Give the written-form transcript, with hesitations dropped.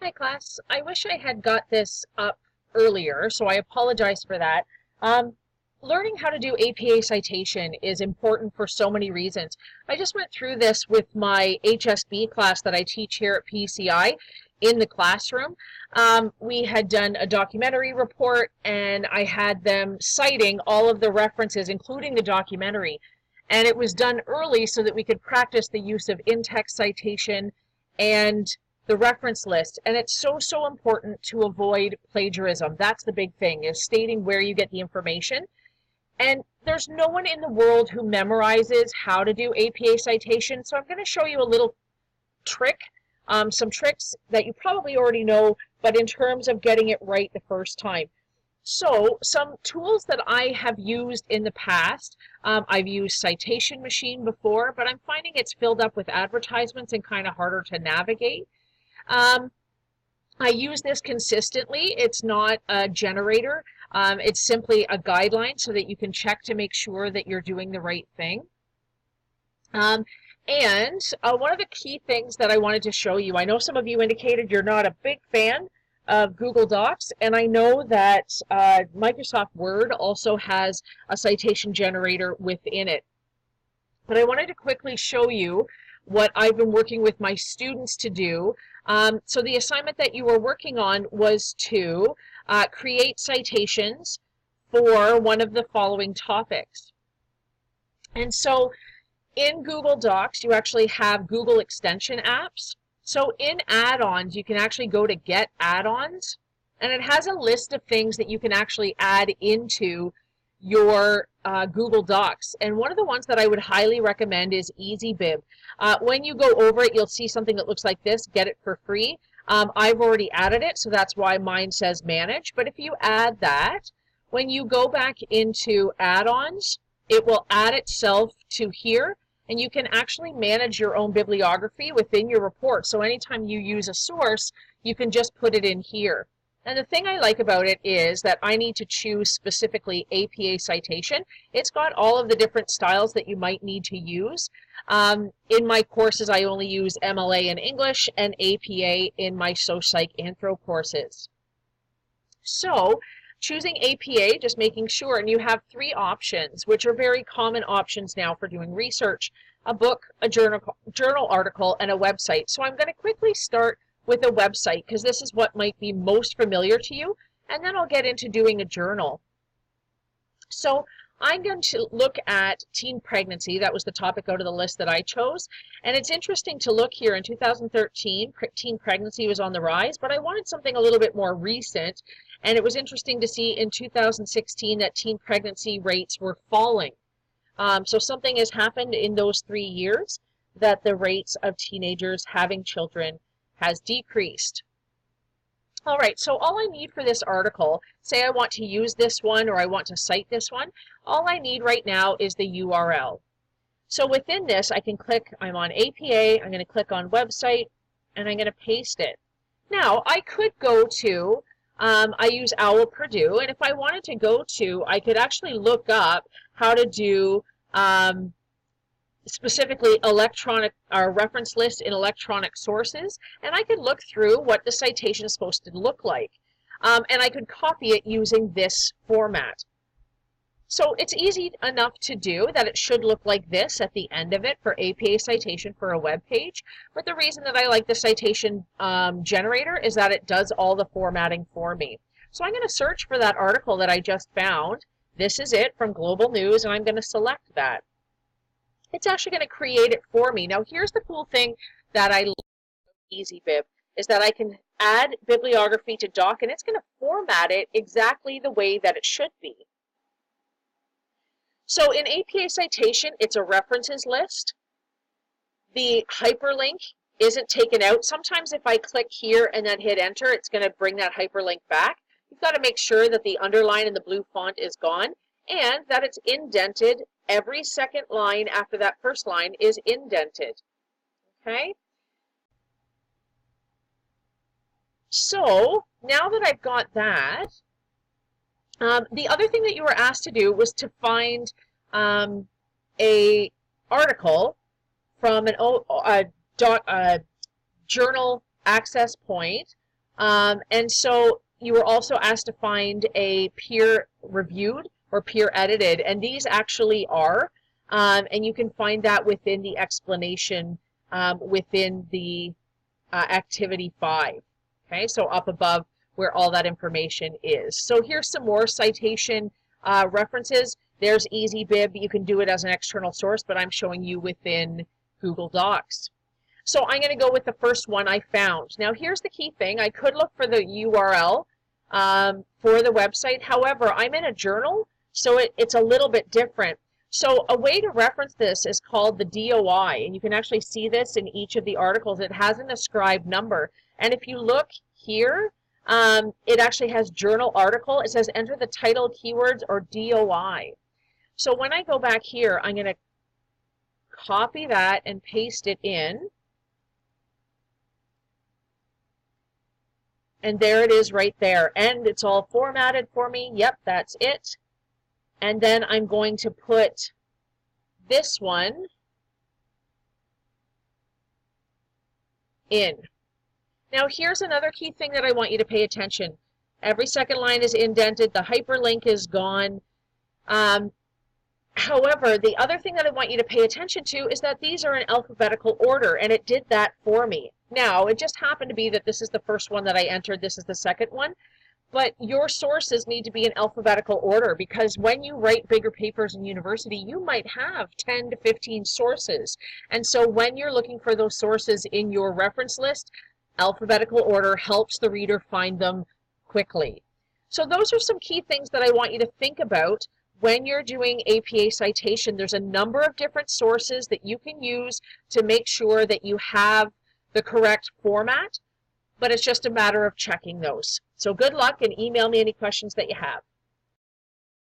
Hi class, I wish I had got this up earlier, so I apologize for that. Learning how to do APA citation is important for so many reasons. I just went through this with my HSB class that I teach here at PCI in the classroom. We had done a documentary report and I had them citing all of the references, including the documentary. And it was done early so that we could practice the use of in-text citation and the reference list. And it's so important to avoid plagiarism. That's the big thing, is stating where you get the information. And there's no one in the world who memorizes how to do APA citation, so I'm going to show you a little trick, some tricks that you probably already know, but in terms of getting it right the first time. So some tools that I have used in the past, I've used Citation Machine before, but I'm finding it's filled up with advertisements and kind of harder to navigate. I use this consistently. It's not a generator. It's simply a guideline so that you can check to make sure that you're doing the right thing. One of the key things that I wanted to show you, I know some of you indicated you're not a big fan of Google Docs, and I know that Microsoft Word also has a citation generator within it. But I wanted to quickly show you what I've been working with my students to do. So the assignment that you were working on was to create citations for one of the following topics. And so in Google Docs, you actually have Google extension apps. So in add-ons, you can actually go to Get Add-ons, and it has a list of things that you can actually add into your Google Docs. And one of the ones that I would highly recommend is EasyBib. When you go over it, you'll see something that looks like this, get it for free. I've already added it, so that's why mine says manage. But if you add that, when you go back into add-ons, it will add itself to here, and you can actually manage your own bibliography within your report. So anytime you use a source, you can just put it in here. And the thing I like about it is that I need to choose specifically APA citation. It's got all of the different styles that you might need to use. In my courses, I only use MLA in English and APA in my Soc-Psych Anthro courses. So choosing APA, just making sure, and you have three options, which are very common options now for doing research: a book, a journal article, and a website. So I'm going to quickly start with a website, because this is what might be most familiar to you, and then I'll get into doing a journal. So I'm going to look at teen pregnancy. That was the topic out of the list that I chose, and it's interesting to look here. In 2013, teen pregnancy was on the rise, but I wanted something a little bit more recent, and it was interesting to see in 2016 that teen pregnancy rates were falling. So something has happened in those 3 years that the rates of teenagers having children has decreased. All right, so all I need for this article, say I want to use this one or I want to cite this one, all I need right now is the URL. So within this, I can click, I'm on APA, I'm going to click on website, and I'm going to paste it. Now, I could go to, I use OWL Purdue, and if I wanted to go to, I could actually look up how to do specifically electronic reference list in electronic sources, and I could look through what the citation is supposed to look like, and I could copy it using this format. So it's easy enough to do that it should look like this at the end of it for APA citation for a web page, but the reason that I like the citation generator is that it does all the formatting for me. So I'm going to search for that article that I just found. This is it from Global News, and I'm going to select that. It's actually going to create it for me. Now here's the cool thing that I love about EasyBib, is that I can add bibliography to doc, and it's going to format it exactly the way that it should be. So in APA citation, it's a references list. The hyperlink isn't taken out. Sometimes if I click here and then hit enter, it's going to bring that hyperlink back. You've got to make sure that the underline in the blue font is gone and that it's indented. Every second line after that first line is indented. Okay? So now that I've got that, the other thing that you were asked to do was to find a article from a journal access point And so you were also asked to find a peer-reviewed or peer-edited, and these actually are, and you can find that within the explanation within the activity 5. Okay, so up above where all that information is. So here's some more citation references. There's EasyBib. You can do it as an external source, but I'm showing you within Google Docs. So I'm going to go with the first one I found. Now here's the key thing. I could look for the URL for the website. However, I'm in a journal, so it's a little bit different. So a way to reference this is called the DOI, and you can actually see this in each of the articles. It has an ascribed number, and if you look here, it actually has journal article. It says enter the title, keywords, or DOI. So when I go back here, I'm going to copy that and paste it in. And there it is right there. And it's all formatted for me. Yep, that's it. And then I'm going to put this one in. Now here's another key thing that I want you to pay attention. Every second line is indented. The hyperlink is gone. However, the other thing that I want you to pay attention to is that these are in alphabetical order, and it did that for me. Now, it just happened to be that this is the first one that I entered, this is the second one, but your sources need to be in alphabetical order, because when you write bigger papers in university, you might have 10 to 15 sources. And so when you're looking for those sources in your reference list, alphabetical order helps the reader find them quickly. So those are some key things that I want you to think about when you're doing APA citation. There's a number of different sources that you can use to make sure that you have the correct format, but it's just a matter of checking those. So good luck, and email me any questions that you have.